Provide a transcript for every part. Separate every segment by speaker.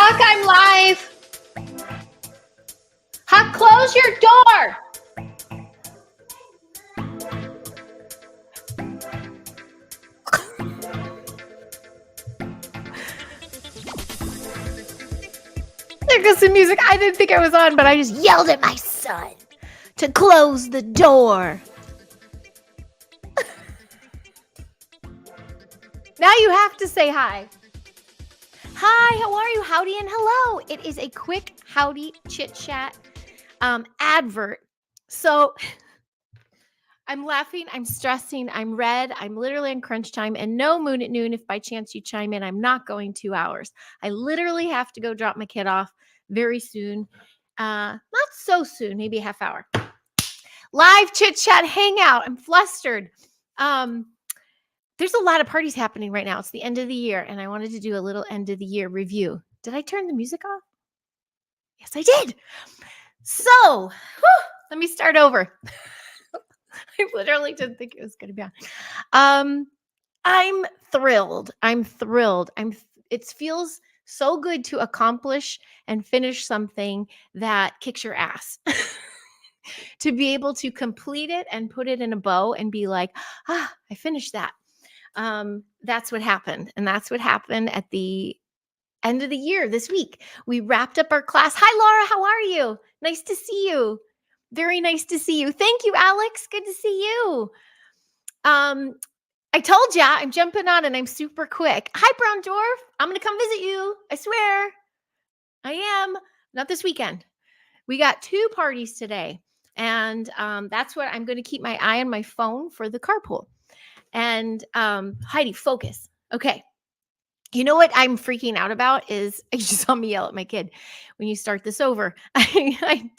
Speaker 1: Huck, I'm live. Huck, close your door. There goes the music. I didn't think it was on, but I just yelled at my son to close the door. Now you have to say hi. Hi, how are you? Howdy and hello. It is a quick howdy chit chat advert. So I'm laughing, I'm stressing, I'm red, I'm literally in crunch time, and no Moon at Noon. If by chance you chime in, I'm not going 2 hours. I literally have to go drop my kid off very soon. Not so soon, maybe a half hour. Live chit chat hangout. I'm flustered. There's a lot of parties happening right now. It's the end of the year, and I wanted to do a little end of the year review. Did I turn the music off? Yes, I did. So, let me start over. I literally didn't think it was going to be on. I'm thrilled. It feels so good to accomplish and finish something that kicks your ass. To be able to complete it and put it in a bow and be like, I finished that. That's what happened. And that's what happened at the end of the year this week. We wrapped up our class. Hi, Laura. How are you? Nice to see you. Very nice to see you. Thank you, Alex. Good to see you. I told ya I'm jumping on and I'm super quick. Hi, Brown Dwarf. I'm going to come visit you. I swear. I am. Not this weekend. We got 2 parties today. And that's what I'm going to keep my eye on my phone for the carpool. And Heidi, focus. Okay. You know what I'm freaking out about is you saw me yell at my kid when you start this over. I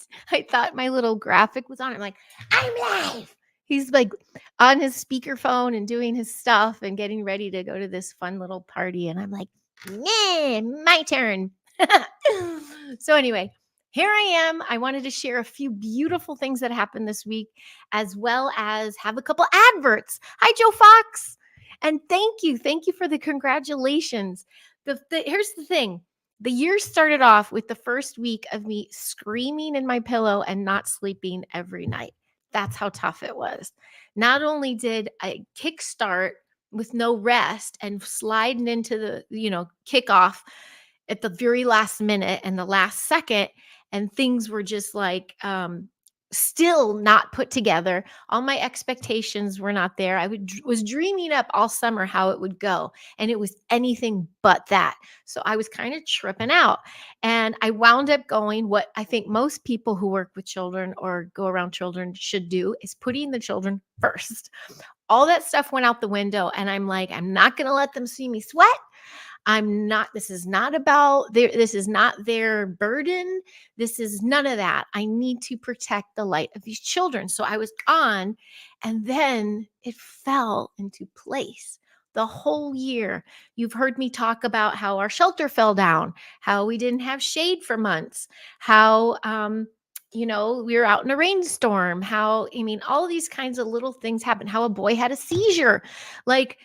Speaker 1: thought my little graphic was on. I'm like, I'm live. He's like on his speakerphone and doing his stuff and getting ready to go to this fun little party. And I'm like, my turn. So anyway, here I am. I wanted to share a few beautiful things that happened this week, as well as have a couple adverts. Hi, Joe Fox. And thank you for the congratulations. Here's the thing. The year started off with the first week of me screaming in my pillow and not sleeping every night. That's how tough it was. Not only did I kickstart with no rest and sliding into the, kickoff at the very last minute and the last second, and things were just like, still not put together. All my expectations were not there. I was dreaming up all summer how it would go, and it was anything but that. So I was kind of tripping out, and I wound up going what I think most people who work with children or go around children should do, is putting the children first. All that stuff went out the window, and I'm like, I'm not going to let them see me sweat. This is not their burden. This is none of that. I need to protect the light of these children. So I was on, and then it fell into place. The whole year, you've heard me talk about how our shelter fell down, how we didn't have shade for months, how, we were out in a rainstorm, all these kinds of little things happened, how a boy had a seizure, like,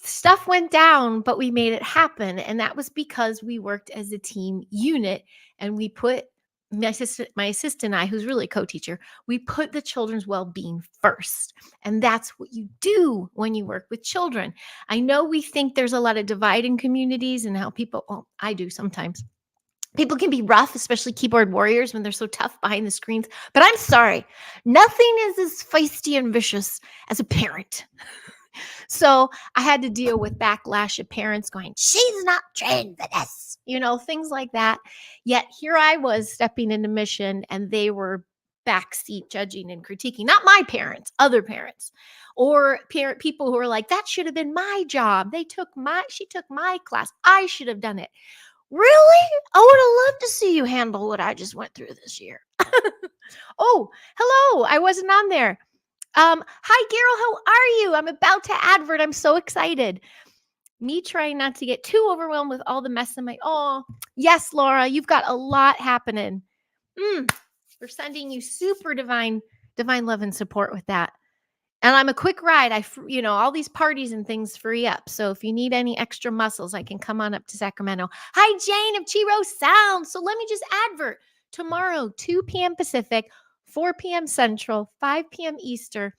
Speaker 1: stuff went down, but we made it happen. And that was because we worked as a team unit, and we put my assistant and I, who's really a co-teacher, we put the children's well-being first. And that's what you do when you work with children. I know we think there's a lot of divide in communities and how I do sometimes. People can be rough, especially keyboard warriors, when they're so tough behind the screens. But I'm sorry, nothing is as feisty and vicious as a parent. So I had to deal with backlash of parents going, she's not trained for this, things like that. Yet here I was stepping into mission, and they were backseat judging and critiquing, not my parents, other parents, or people who were like, that should have been my job. She took my class. I should have done it. Really? I would have loved to see you handle what I just went through this year. Oh, hello. I wasn't on there. Hi, Carol, how are you? I'm about to advert. I'm so excited. Me trying not to get too overwhelmed with all the mess in yes, Laura, you've got a lot happening. We're sending you super divine love and support with that. And I'm a quick ride. All these parties and things free up. So if you need any extra muscles, I can come on up to Sacramento. Hi, Jane of Chiro Sound. So let me just advert. Tomorrow, 2 p.m. Pacific, 4 p.m. Central, 5 p.m. Eastern.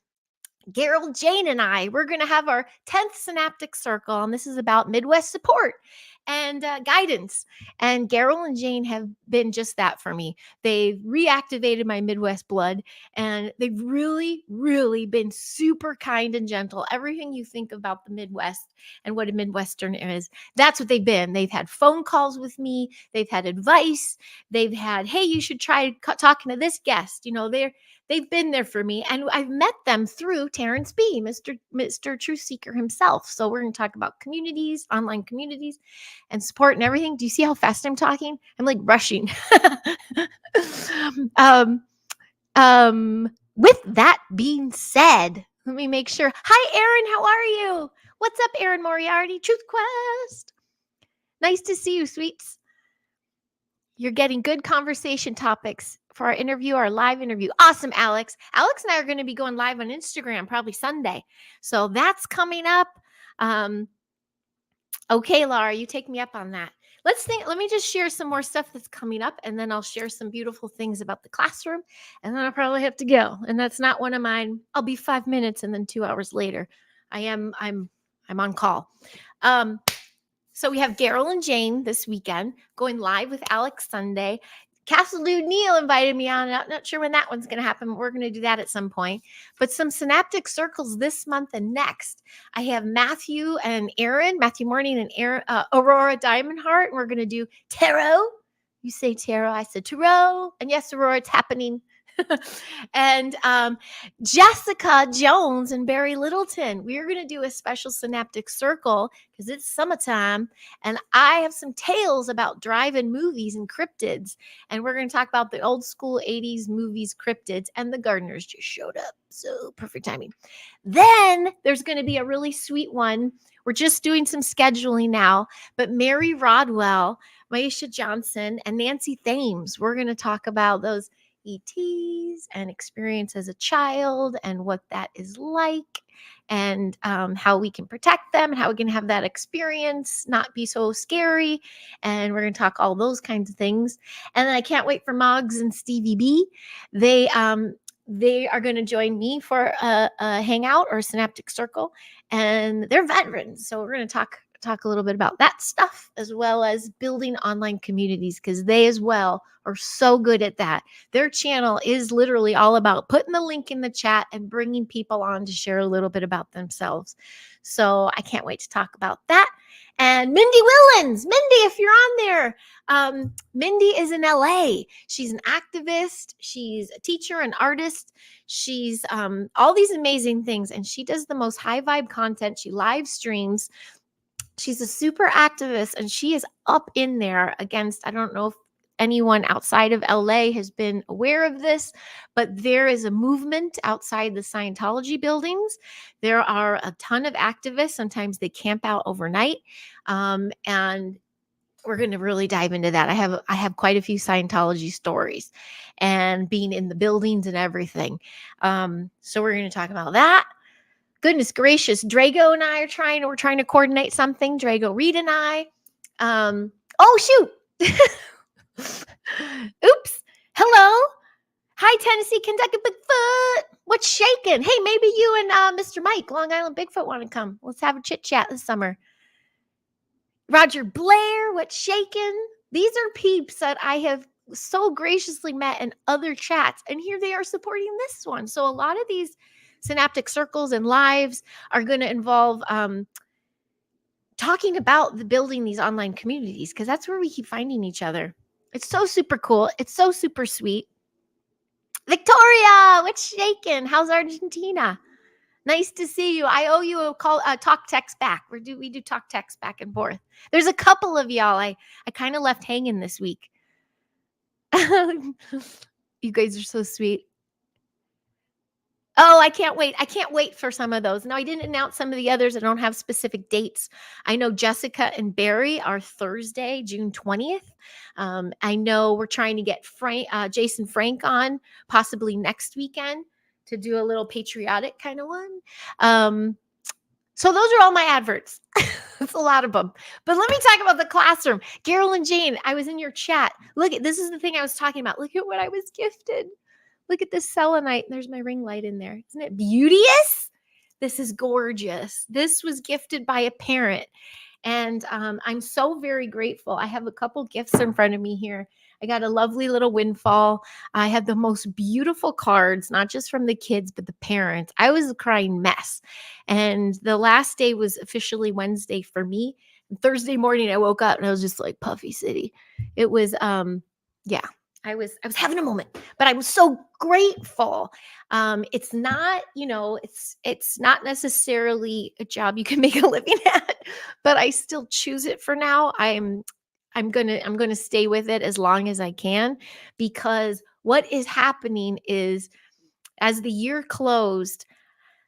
Speaker 1: Gerald, Jane, and we're going to have our 10th Synaptic Circle, and this is about Midwest support and guidance. And Gerald and Jane have been just that for me. They've reactivated my Midwest blood, and they've really, really been super kind and gentle. Everything you think about the Midwest and what a Midwestern is, that's what they've been. They've had phone calls with me. They've had advice. They've had, hey, you should try talking to this guest. They've been there for me, and I've met them through Terrence B, Mr. Truth Seeker himself. So we're going to talk about communities, online communities, and support and everything. Do you see how fast I'm talking? I'm like rushing. With that being said, let me make sure. Hi, Aaron. How are you? What's up, Aaron Moriarty? Truth Quest. Nice to see you, sweets. You're getting good conversation topics for our live interview. Awesome, Alex. Alex and I are going to be going live on Instagram probably Sunday. So that's coming up. Okay, Laura, you take me up on that. Let me just share some more stuff that's coming up, and then I'll share some beautiful things about the classroom, and then I'll probably have to go. And that's not one of mine. I'll be 5 minutes, and then 2 hours later, I'm on call. So we have Gerald and Jane this weekend going live with Alex Sunday. Castle Dude Neil invited me on. I'm not sure when that one's going to happen. We're going to do that at some point. But some Synaptic Circles this month and next. I have Matthew Morning and Aaron, Aurora Diamondheart. And we're going to do tarot. You say tarot. I said tarot. And yes, Aurora, it's happening. And Jessica Jones and Barry Littleton. We're going to do a special Synaptic Circle because it's summertime, and I have some tales about drive-in movies and cryptids, and we're going to talk about the old school 80s movies cryptids, and the gardeners just showed up, so perfect timing. Then there's going to be a really sweet one. We're just doing some scheduling now, but Mary Rodwell, Maisha Johnson, and Nancy Thames, we're going to talk about those ETs and experience as a child and what that is like, and how we can protect them and how we can have that experience not be so scary. And we're going to talk all those kinds of things. And then I can't wait for Moggs and Stevie B. They are going to join me for a hangout or a Synaptic Circle, and they're veterans, so we're going to talk a little bit about that stuff, as well as building online communities, because they as well are so good at that. Their channel is literally all about putting the link in the chat and bringing people on to share a little bit about themselves. So I can't wait to talk about that. And Mindy Willens, if you're on there, Mindy is in LA. She's an activist. She's a teacher, an artist. She's all these amazing things, and she does the most high vibe content. She live streams. She's a super activist, and she is up in there against, I don't know if anyone outside of LA has been aware of this, but there is a movement outside the Scientology buildings. There are a ton of activists. Sometimes they camp out overnight. And we're going to really dive into that. I have quite a few Scientology stories and being in the buildings and everything. So we're going to talk about that. Goodness gracious, Drago and I we're trying to coordinate something. Drago Reed and I. Oh, shoot. Oops. Hello. Hi, Tennessee, Kentucky Bigfoot. What's shaking? Hey, maybe you and Mr. Mike, Long Island Bigfoot, want to come. Let's have a chit chat this summer. Roger Blair, what's shaking? These are peeps that I have so graciously met in other chats, and here they are supporting this one. So a lot of these Synaptic Circles and lives are going to involve talking about building these online communities, because that's where we keep finding each other. It's so super cool. It's so super sweet. Victoria, what's shaking? How's Argentina? Nice to see you. I owe you a call, talk text back. We do talk text back and forth. There's a couple of y'all I kind of left hanging this week. You guys are so sweet. Oh, I can't wait. I can't wait for some of those. No, I didn't announce some of the others. I don't have specific dates. I know Jessica and Barry are Thursday, June 20th. I know we're trying to get Jason Frank on possibly next weekend. to do a little patriotic kind of one. So those are all my adverts. It's a lot of them. But let me talk about the classroom. Carol and Jane, I was in your chat. Look at, this is the thing I was talking about. Look at what I was gifted. Look at this selenite. There's my ring light in there. Isn't it beauteous? This is gorgeous. This was gifted by a parent. And I'm so very grateful. I have a couple gifts in front of me here. I got a lovely little windfall. I had the most beautiful cards, not just from the kids, but the parents. I was a crying mess. And the last day was officially Wednesday for me. And Thursday morning, I woke up and I was just like Puffy City. It was, yeah, I was having a moment, but I'm so grateful. It's not, it's not necessarily a job you can make a living at, but I still choose it for now. I'm gonna stay with it as long as I can, because what is happening is, as the year closed,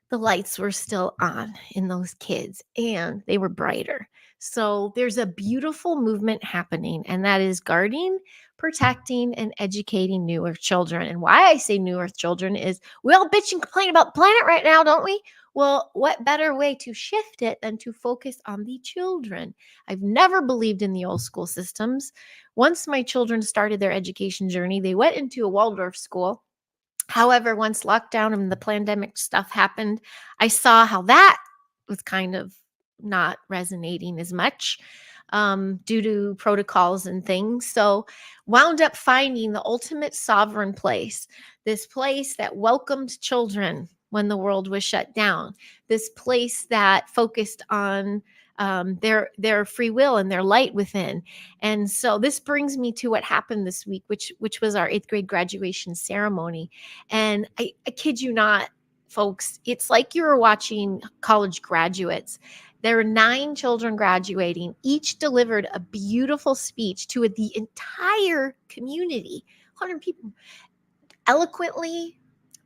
Speaker 1: the lights were still on in those kids and they were brighter. So there's a beautiful movement happening, and that is guarding, protecting, and educating new Earth children. And why I say new Earth children is we all bitch and complain about the planet right now, don't we? Well, what better way to shift it than to focus on the children? I've never believed in the old school systems. Once my children started their education journey, they went into a Waldorf school. However, once lockdown and the pandemic stuff happened, I saw how that was kind of not resonating as much due to protocols and things. So wound up finding the ultimate sovereign place, this place that welcomed children when the world was shut down, this place that focused on their free will and their light within. And so this brings me to what happened this week, which was our 8th grade graduation ceremony. And I kid you not, folks, it's like you were watching college graduates. There were 9 children graduating. Each delivered a beautiful speech to the entire community, 100 people, eloquently,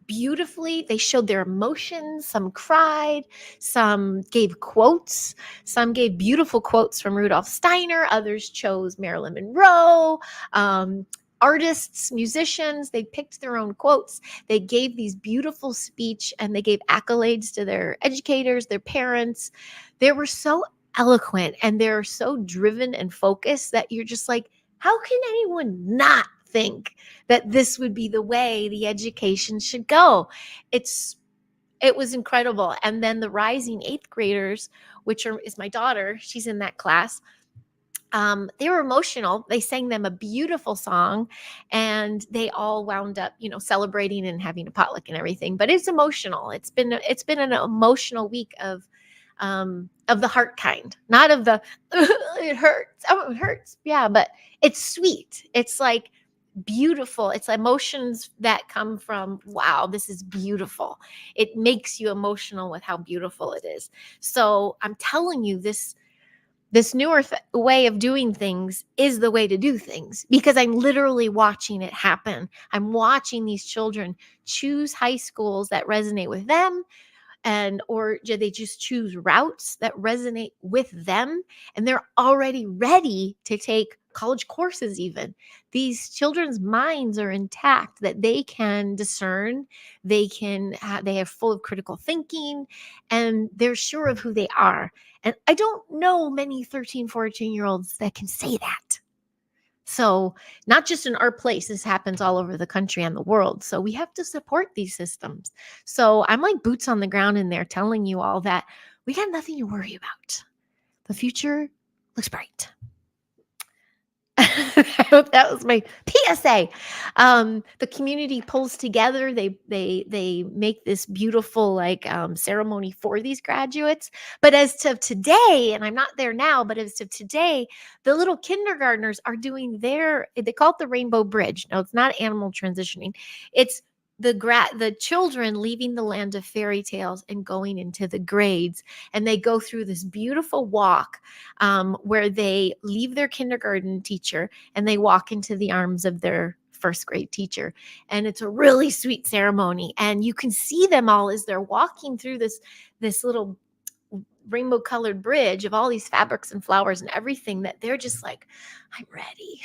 Speaker 1: beautifully. They showed their emotions. Some cried, some gave quotes, some gave beautiful quotes from Rudolf Steiner, others chose Marilyn Monroe. Artists, musicians, they picked their own quotes. They gave these beautiful speech, and they gave accolades to their educators, their parents. They were so eloquent and they're so driven and focused that you're just like, how can anyone not think that this would be the way the education should go? It was incredible. And then the rising 8th graders, is my daughter, she's in that class. They were emotional. They sang them a beautiful song, and they all wound up, celebrating and having a potluck and everything. But it's emotional. It's been an emotional week of the heart kind, not of the it hurts. Oh, it hurts. Yeah, but it's sweet. It's like beautiful. It's emotions that come from, wow, this is beautiful. It makes you emotional with how beautiful it is. So I'm telling you, this newer way of doing things is the way to do things, because I'm literally watching it happen. I'm watching these children choose high schools that resonate with them, or they just choose routes that resonate with them, and they're already ready to take college courses. Even these children's minds are intact, that they can discern, they have full of critical thinking, and they're sure of who they are. And I don't know many 13, 14-year-olds that can say that. So not just in our place, this happens all over the country and the world. So we have to support these systems. So I'm like boots on the ground in there, telling you all that we got nothing to worry about. The future looks bright. I hope that was my PSA. The community pulls together. They make this beautiful ceremony for these graduates. But as of today, and I'm not there now, but as of today, the little kindergartners are doing they call it the Rainbow Bridge. No, it's not animal transitioning. It's the children leaving the land of fairy tales and going into the grades, and they go through this beautiful walk where they leave their kindergarten teacher and they walk into the arms of their first grade teacher. And it's a really sweet ceremony, and you can see them all as they're walking through this little rainbow colored bridge of all these fabrics and flowers and everything, that they're just like, I'm ready.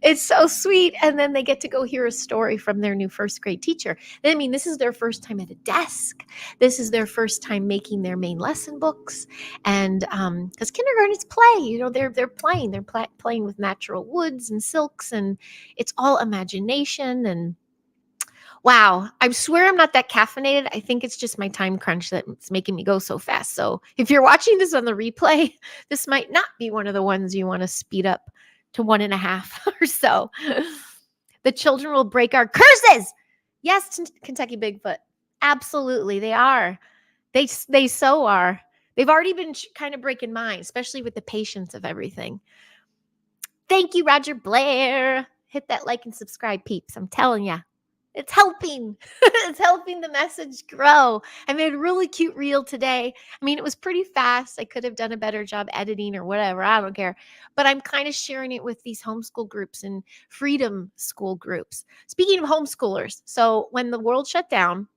Speaker 1: It's so sweet. And then they get to go hear a story from their new first grade teacher. I mean, this is their first time at a desk. This is their first time making their main lesson books. And because kindergarten is play, they're playing. They're playing with natural woods and silks, and it's all imagination. And wow, I swear I'm not that caffeinated. I think it's just my time crunch that's making me go so fast. So if you're watching this on the replay, this might not be one of the ones you want to speed up to 1.5 or so. The children will break our curses. Yes, Kentucky Bigfoot. Absolutely, they are. They so are. They've already been kind of breaking mine, especially with the patience of everything. Thank you, Roger Blair. Hit that like and subscribe, peeps. I'm telling you. It's helping. It's helping the message grow. I made a really cute reel today. I mean, it was pretty fast. I could have done a better job editing or whatever. I don't care. But I'm kind of sharing it with these homeschool groups and freedom school groups. Speaking of homeschoolers, so when the world shut down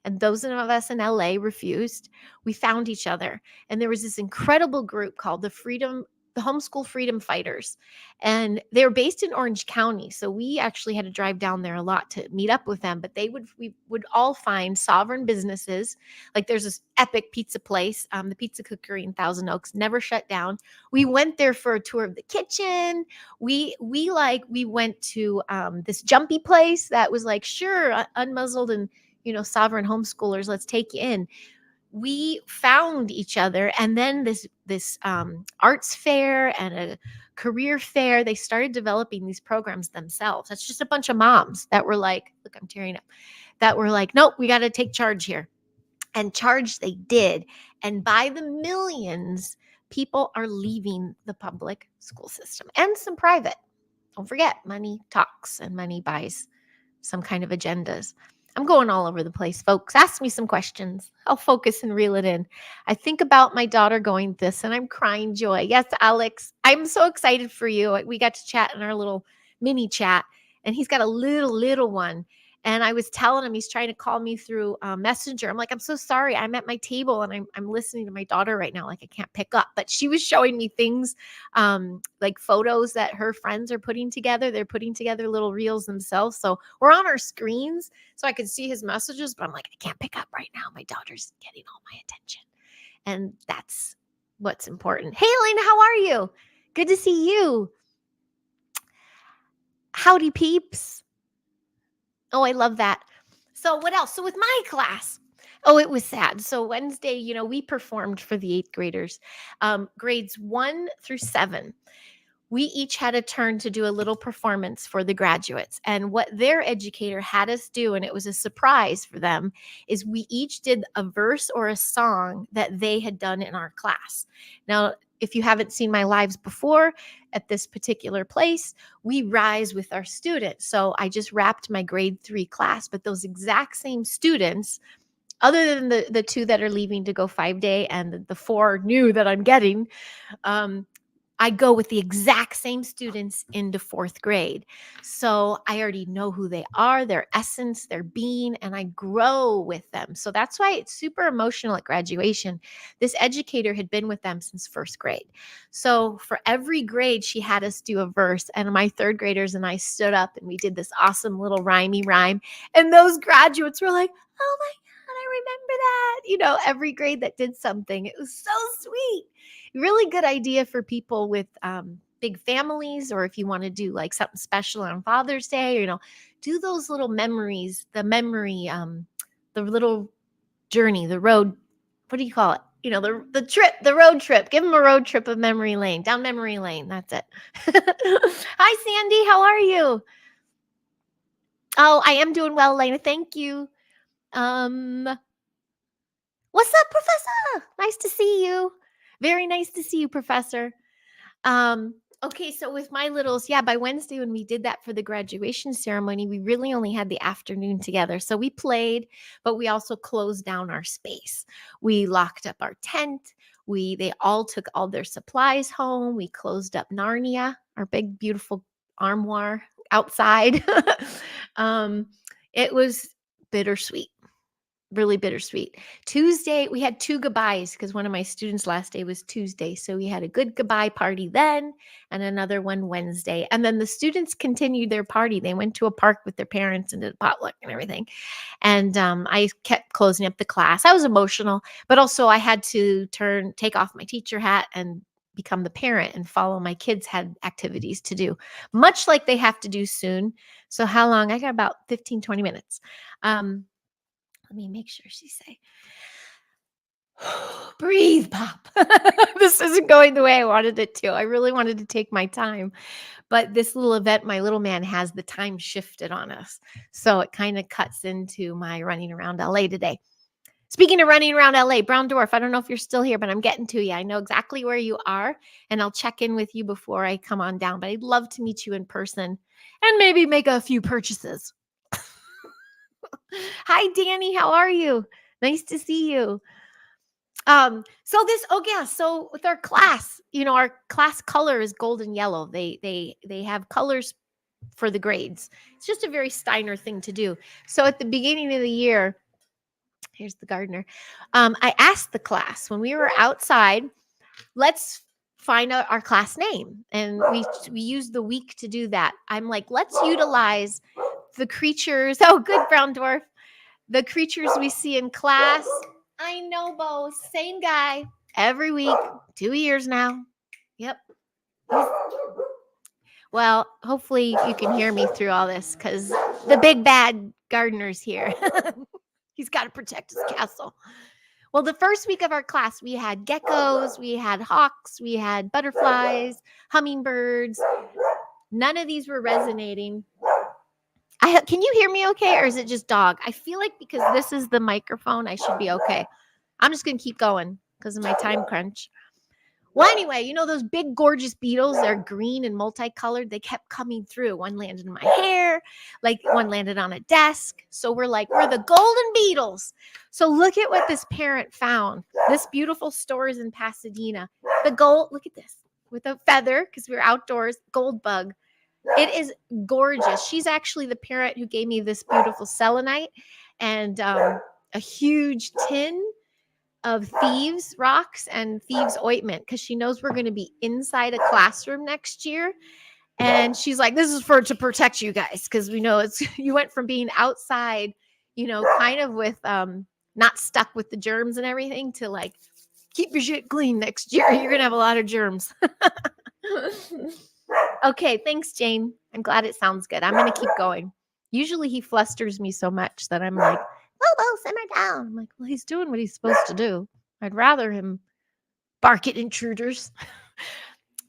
Speaker 1: and those of us in LA refused, we found each other. And there was this incredible group called the Homeschool Freedom Fighters. And they were based in Orange County. So we actually had to drive down there a lot to meet up with them. But we would all find sovereign businesses. Like there's this epic pizza place, the Pizza Cookery in Thousand Oaks, never shut down. We went there for a tour of the kitchen. We went to this jumpy place that was like, sure, unmuzzled and sovereign homeschoolers, let's take you in. We found each other, and then this arts fair and a career fair, they started developing these programs themselves. That's just a bunch of moms that were like, look, I'm tearing up, that were like, nope, we got to take charge here. And charge they did. And by the millions, people are leaving the public school system and some private. Don't forget, money talks and money buys some kind of agendas. I'm going all over the place, folks. Ask me some questions. I'll focus and reel it in. I think about my daughter going this and I'm crying joy. Yes, Alex, I'm so excited for you. We got to chat in our little mini chat, and he's got a little one. And I was telling him, he's trying to call me through Messenger. I'm like, I'm so sorry. I'm at my table and I'm listening to my daughter right now. Like I can't pick up. But she was showing me things like photos that her friends are putting together. They're putting together little reels themselves. So we're on our screens so I could see his messages. But I'm like, I can't pick up right now. My daughter's getting all my attention. And that's what's important. Hey, Elena, how are you? Good to see you. Howdy, peeps. Oh, I love that. So what else? So with my class, oh, it was sad. So Wednesday, we performed for the 8th graders, grades 1 through 7. We each had a turn to do a little performance for the graduates. And what their educator had us do, and it was a surprise for them, is we each did a verse or a song that they had done in our class. Now, if you haven't seen my lives before at this particular place, we rise with our students. So I just wrapped my grade 3 class, but those exact same students, other than the 2 that are leaving to go 5-day and the 4 new that I'm getting, I go with the exact same students into 4th grade. So I already know who they are, their essence, their being, and I grow with them. So that's why it's super emotional at graduation. This educator had been with them since 1st grade. So for every grade, she had us do a verse, and my 3rd graders and I stood up and we did this awesome little rhymey rhyme. And those graduates were like, oh my God, I remember that. Every grade that did something. It was so sweet. Really good idea for people with big families, or if you want to do like something special on Father's Day, do those little memories, the little journey, the road, what do you call it? The trip, the road trip. Give them a road trip of memory lane, down memory lane. That's it. Hi, Sandy. How are you? Oh, I am doing well, Elena. Thank you. What's up, Professor? Nice to see you. Very nice to see you, Professor. Okay, so with my littles, by Wednesday when we did that for the graduation ceremony, we really only had the afternoon together. So we played, but we also closed down our space. We locked up our tent. They all took all their supplies home. We closed up Narnia, our big, beautiful armoire outside. It was bittersweet. really bittersweet. Tuesday, we had 2 goodbyes because one of my students' last day was Tuesday. So we had a good goodbye party then and another one Wednesday. And then the students continued their party. They went to a park with their parents and did potluck and everything. And I kept closing up the class. I was emotional, but also I had to take off my teacher hat and become the parent and follow my kids had activities to do, much like they have to do soon. So how long? I got about 15, 20 minutes. Let me make sure she say, breathe, Pop. This isn't going the way I wanted it to. I really wanted to take my time. But this little event, my little man has the time shifted on us. So it kind of cuts into my running around LA today. Speaking of running around LA, Brown Dwarf, I don't know if you're still here, but I'm getting to you. I know exactly where you are, and I'll check in with you before I come on down. But I'd love to meet you in person and maybe make a few purchases. Hi, Danny. How are you? Nice to see you. So with our class, our class color is gold and yellow. They have colors for the grades. It's just a very Steiner thing to do. So at the beginning of the year, here's the gardener. I asked the class when we were outside, let's find out our class name. And we used the week to do that. I'm like, let's utilize the creatures. Oh, good, Brown Dwarf. The creatures we see in class. I know, Bo. Same guy every week, 2 years now. Yep. Well, hopefully you can hear me through all this because the big bad gardener's here. He's got to protect his castle. Well, the first week of our class, we had geckos, we had hawks, we had butterflies, hummingbirds. None of these were resonating. Can you hear me okay, or is it just dog? I feel like because this is the microphone, I should be okay. I'm just going to keep going because of my time crunch. Well, anyway, those big, gorgeous beetles, they're green and multicolored. They kept coming through. One landed in my hair, like one landed on a desk. So we're the golden beetles. So look at what this parent found. This beautiful store is in Pasadena. Look at this, with a feather, because we were outdoors, gold bug. It is gorgeous. She's actually the parent who gave me this beautiful selenite and a huge tin of thieves rocks and thieves ointment because she knows we're going to be inside a classroom next year. And she's like, this is to protect you guys because we know you went from being outside, kind of with not stuck with the germs and everything to like keep your shit clean next year. You're going to have a lot of germs. Okay, thanks, Jane. I'm glad it sounds good. I'm going to keep going. Usually he flusters me so much that I'm like, Bobo, simmer down. I'm like, well, he's doing what he's supposed to do. I'd rather him bark at intruders.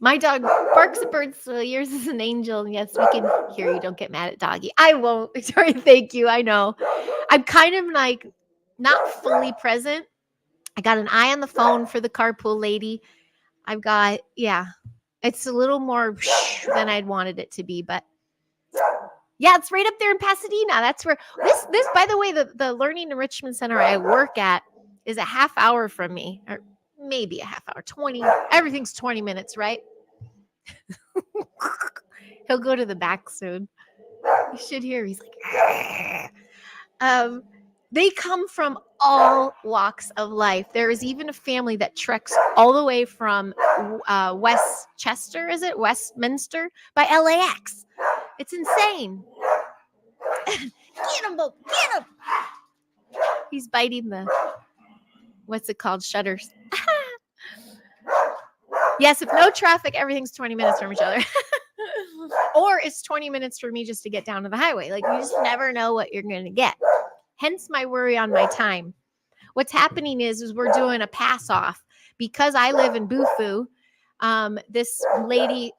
Speaker 1: My dog barks at birds, so yours is an angel. And yes, we can hear you. Don't get mad at doggy. I won't. Sorry, thank you. I know. I'm kind of like not fully present. I got an eye on the phone for the carpool lady. It's a little more than I'd wanted it to be, but yeah, it's right up there in Pasadena. That's where this, by the way, the Learning Enrichment Center I work at is a half hour from me, or maybe a half hour, 20. Everything's 20 minutes, right? He'll go to the back soon. You should hear. He's like, they come from all walks of life. There is even a family that treks all the way from Westchester, is it? Westminster by LAX. It's insane. Get him, Bo. Get him. He's biting the, what's it called? Shutters. Yes, if no traffic, everything's 20 minutes from each other. Or it's 20 minutes for me just to get down to the highway. Like, you just never know what you're going to get. Hence my worry on my time. What's happening is we're doing a pass off because I live in Bufu. This lady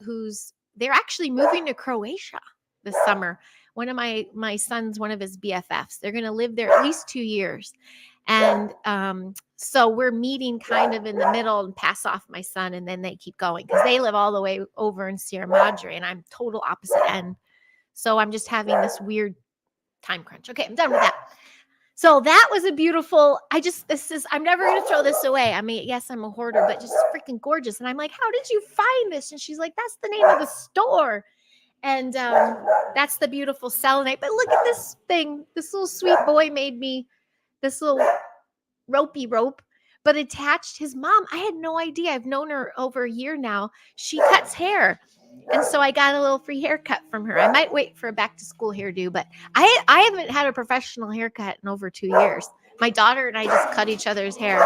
Speaker 1: they're actually moving to Croatia this summer. One of my son's, one of his BFFs, they're going to live there at least 2 years. And so we're meeting kind of in the middle and pass off my son, and then they keep going because they live all the way over in Sierra Madre, and I'm total opposite end. So I'm just having this weird time crunch. Okay, I'm done with that. So that was a beautiful, I'm never going to throw this away. I mean, yes, I'm a hoarder, but just freaking gorgeous. And I'm like, how did you find this? And she's like, that's the name of the store. And that's the beautiful selenite. But look at this thing. This little sweet boy made me this little ropey rope, but attached his mom. I had no idea. I've known her over a year now. She cuts hair. And so I got a little free haircut from her. I might wait for a back to school hairdo, but I haven't had a professional haircut in over 2 years. My daughter and I just cut each other's hair.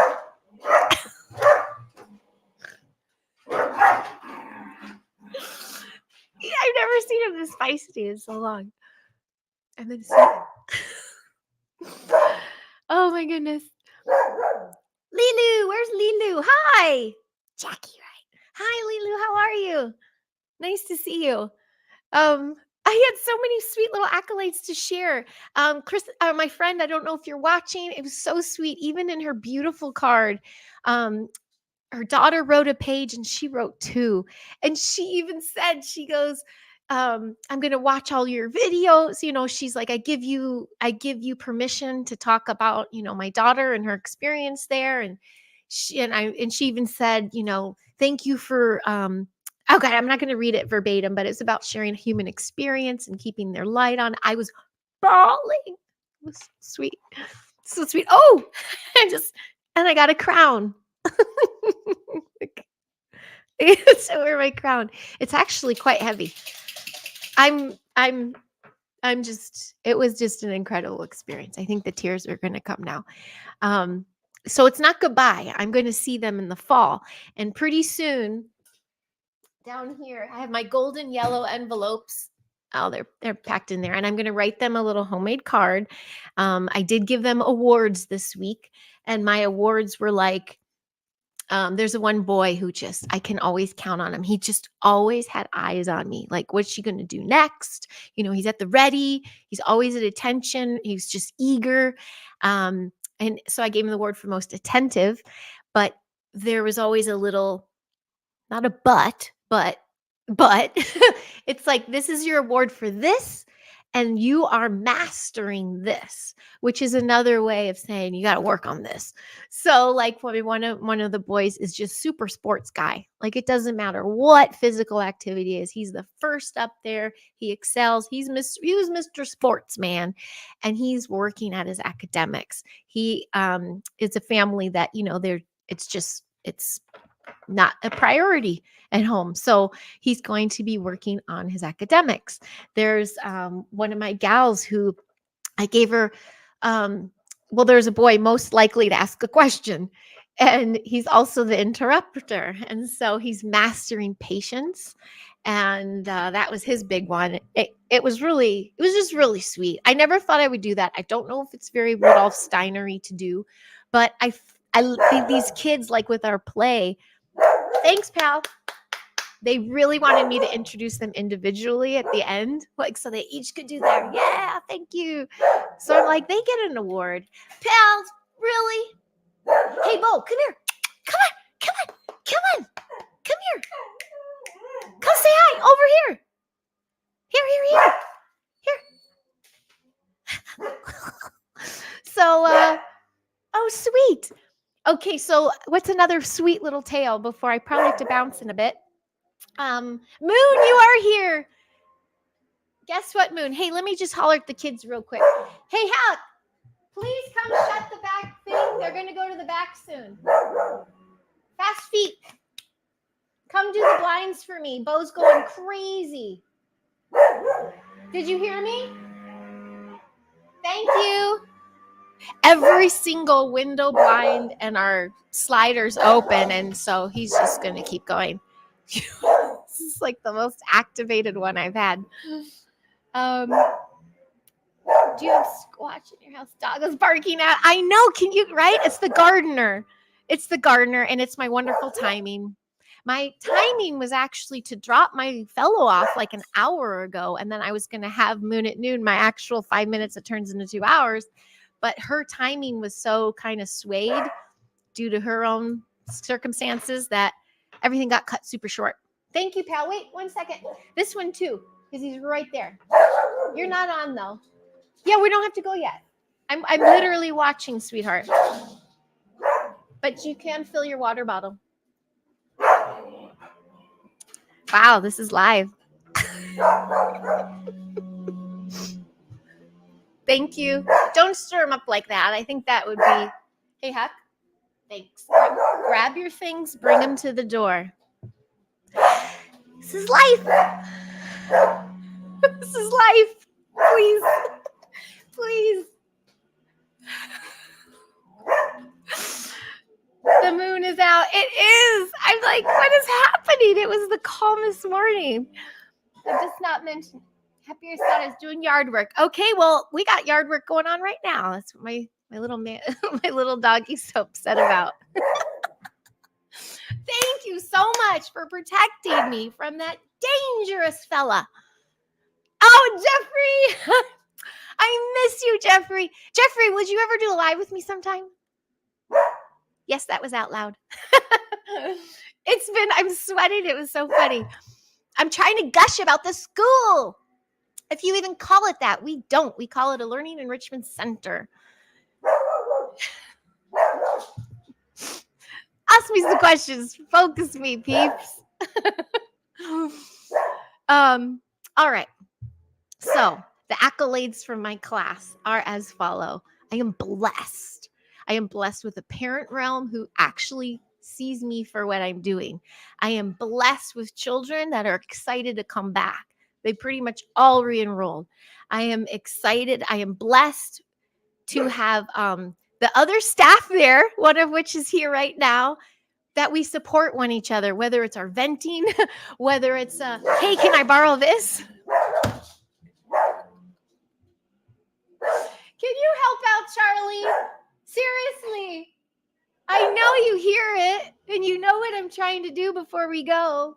Speaker 1: Yeah, I've never seen him this feisty in so long. And then oh my goodness. Lilu, where's Lilu? Hi. Jackie, right? Hi, Lilu, how are you? Nice to see you. I had so many sweet little accolades to share. Chris, my friend, I don't know if you're watching. It was so sweet. Even in her beautiful card, her daughter wrote a page and she wrote 2. And she even said, she goes, I'm going to watch all your videos. You know, she's like, I give you permission to talk about, you know, my daughter and her experience there. And she even said, you know, thank you for, oh God, I'm not going to read it verbatim, but it's about sharing human experience and keeping their light on. I was bawling. It was sweet. So sweet. Oh, and I got a crown. So wear my crown. It's actually quite heavy. It was just an incredible experience. I think the tears are going to come now. So it's not goodbye. I'm going to see them in the fall. And pretty soon, down here, I have my golden yellow envelopes. Oh, they're packed in there. And I'm going to write them a little homemade card. I did give them awards this week. And my awards were like, there's one boy who I can always count on him. He just always had eyes on me. Like, what's she going to do next? You know, he's at the ready. He's always at attention. He's just eager. And so I gave him the award for most attentive, but there was always a little, not a but it's like, this is your award for this. And you are mastering this, which is another way of saying you got to work on this. So like one of the boys is just super sports guy. Like, it doesn't matter what physical activity is. He's the first up there. He excels. He was Mr. Sportsman, and he's working at his academics. He it's a family that, you know, it's not a priority at home. So he's going to be working on his academics. There's one of my gals who I gave her, well, there's a boy most likely to ask a question, and he's also the interrupter. And so he's mastering patience. And that was his big one. It was just really sweet. I never thought I would do that. I don't know if it's very Rudolf Steinery to do, but these kids, like with our play, thanks, pal. They really wanted me to introduce them individually at the end, like, so they each could do their, yeah, thank you. So I'm like, they get an award. Pals, really? Hey, Bo, come here. Come on. Come here. Come say hi over here. Here. So, oh, sweet. Okay, so what's another sweet little tale before I probably have to bounce in a bit? Moon, you are here. Guess what, Moon? Hey, let me just holler at the kids real quick. Hey, Hal, please come shut the back thing. They're going to go to the back soon. Fast feet. Come do the blinds for me. Bo's going crazy. Did you hear me? Thank you. Every single window blind and our sliders open, and so he's just going to keep going. This is like the most activated one I've had. Do you have Squatch in your house? Dog is barking out. I know. Can you, right? It's the gardener. And it's my wonderful timing. My timing was actually to drop my fellow off like an hour ago, and then I was going to have Moon at noon, my actual 5 minutes that turns into 2 hours. But her timing was so kind of swayed due to her own circumstances that everything got cut super short. Thank you, pal. Wait 1 second. This one too, because he's right there. You're not on though. Yeah, we don't have to go yet. I'm literally watching, sweetheart. But you can fill your water bottle. Wow, this is live. Thank you. Don't stir them up like that. I think that would be, hey, Huck, thanks. Grab your things, bring them to the door. This is life. This is life. Please. Please. The moon is out. It is. I'm like, what is happening? It was the calmest morning. I just not mentioned. Happier son is doing yard work. Okay, well, we got yard work going on right now. That's what my little man, my little doggy's so upset about. Thank you so much for protecting me from that dangerous fella. Oh, Jeffrey. I miss you, Jeffrey. Jeffrey, would you ever do a live with me sometime? Yes, that was out loud. I'm sweating. It was so funny. I'm trying to gush about the school. If you even call it that, we don't. We call it a learning enrichment center. Ask me some questions. Focus me, peeps. All right. So the accolades from my class are as follow. I am blessed. I am blessed with a parent realm who actually sees me for what I'm doing. I am blessed with children that are excited to come back. They pretty much all re-enrolled. I am excited. I am blessed to have the other staff there, one of which is here right now, that we support one each other, whether it's our venting, whether it's, hey, can I borrow this? Can you help out, Charlie? Seriously. I know you hear it, and you know what I'm trying to do before we go.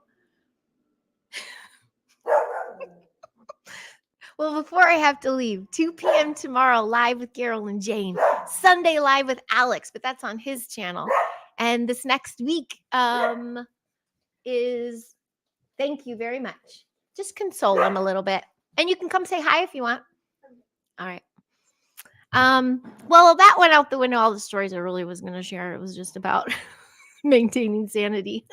Speaker 1: Well, before I have to leave, 2 p.m. tomorrow, live with Carol and Jane. Sunday, live with Alex, but that's on his channel. And this next week is, thank you very much. Just console them a little bit. And you can come say hi if you want. All right. Well, that went out the window. All the stories I really was going to share. It was just about maintaining sanity.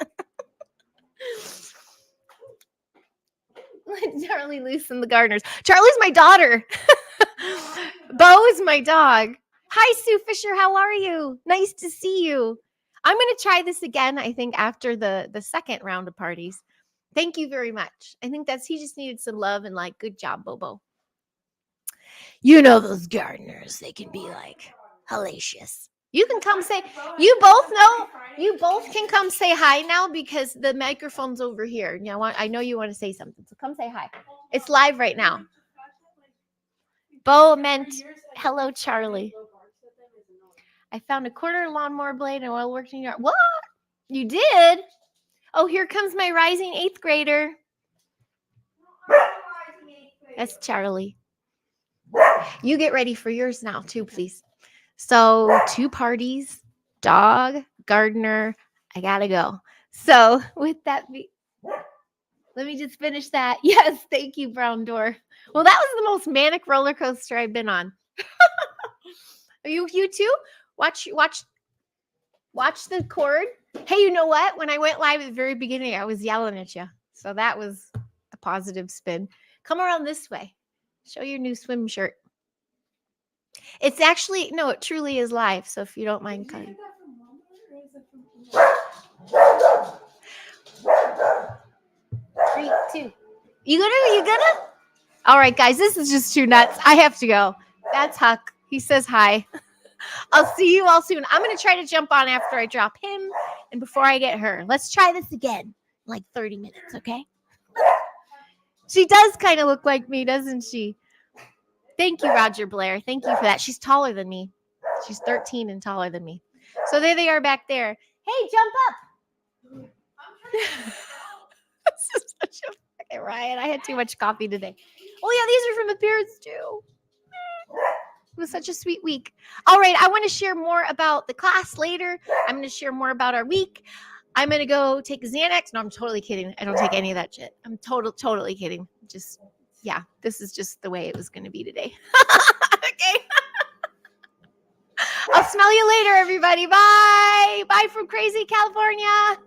Speaker 1: Let Charlie loose in the gardeners. Charlie's my daughter. Bo is my dog. Hi, Sue Fisher. How are you? Nice to see you. I'm going to try this again, I think, after the second round of parties. Thank you very much. I think he just needed some love and like, good job, Bobo. You know those gardeners, they can be like hellacious. You can come say, you both can come say hi now because the microphone's over here. I know you want to say something, so come say hi. It's live right now. Bo meant hello, Charlie. I found a quarter lawnmower blade and oil working yard. What? You did? Oh, here comes my rising 8th grader. That's Charlie. You get ready for yours now too, please. So 2 parties, dog, gardener. I gotta go. So with that, let me just finish that. Yes, thank you, Brown Dwarf. Well, that was the most manic roller coaster I've been on. You too? Watch the cord. Hey, you know what? When I went live at the very beginning, I was yelling at you. So that was a positive spin. Come around this way. Show your new swim shirt. It's actually, no, it truly is live. So if you don't mind coming. 3, 2. You gonna? All right, guys, this is just too nuts. I have to go. That's Huck. He says hi. I'll see you all soon. I'm going to try to jump on after I drop him and before I get her. Let's try this again in like 30 minutes, okay? She does kind of look like me, doesn't she? Thank you, Roger Blair. Thank you for that. She's taller than me. She's 13 and taller than me. So there they are back there. Hey, jump up. This is such a fucking riot. I had too much coffee today. Oh, yeah, these are from appearance too. It was such a sweet week. All right, I want to share more about the class later. I'm going to share more about our week. I'm going to go take Xanax. No, I'm totally kidding. I don't take any of that shit. I'm totally kidding. Just, yeah, this is just the way it was going to be today. Okay. I'll smell you later, everybody. Bye. Bye from crazy California.